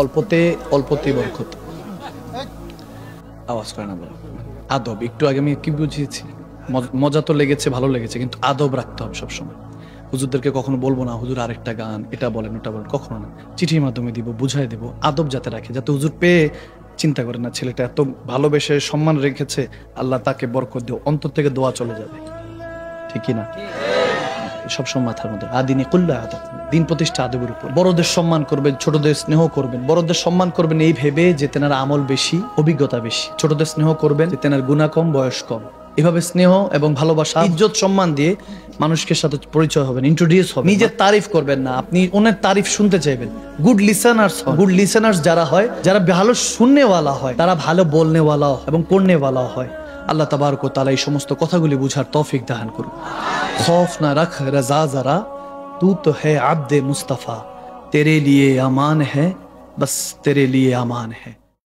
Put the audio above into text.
অল্পতে অল্পতে বরকত। আওয়াজ করে না বলো। আদব, একটু আগে আমি কি বুঝিয়েছি, মজা তো লেগেছে, ভালো লেগেছে, কিন্তু আদব রাখতে হবে সবসময়। হুজুরদেরকে কখনো বলবো না হুজুর আরেকটা গান, এটা বলেন ওটা বলেন, কখনো না। চিঠির মাধ্যমে দিব, বুঝাই দেবো, আদব যাতে রাখে, যাতে হুজুর পেয়ে চিন্তা করে না ছেলেটা এত ভালোবেসে সম্মান রেখেছে, আল্লাহ তাকে বরকত দিও, অন্তর থেকে দোয়া চলে যাবে, ঠিক না? সবসময় মাথার মধ্যে আদিনী কুল্লা আদব, দিন প্রতিষ্ঠা আদবের উপর। বড়দের সম্মান করবেন, ছোটদের স্নেহ করবেন। বড়দের সম্মান করবেন এই ভেবে যে তেনার আমল বেশি, অভিজ্ঞতা বেশি। ছোটদের স্নেহ করবেন যে তেনার গুনাহ কম, বয়স কম। এভাবে স্নেহ এবং ভালোবাসা, ইজ্জত সম্মান দিয়ে মানুষকে সাথে পরিচয় হবেন, ইন্ট্রোডিউস হবেন। নিজের তারিফ করবেন না, আপনি ওনার তারিফ শুনতে চাইবেন। গুড লিসেনার্স, গুড লিসেনার্স যারা হয়, যারা ভালো শুননেওয়ালা হয়, তারা ভালো বলনেওয়ালা এবং করনেওয়ালা হয়। আল্লাহ তাবারক ওয়া তাআলা এই সমস্ত কথাগুলি বুঝার তৌফিক দান করুন। खौफ ना रख रजा जरा, तू तो है अब्दे मुस्तफा, तेरे लिए अमान है, बस तेरे लिए अमान है।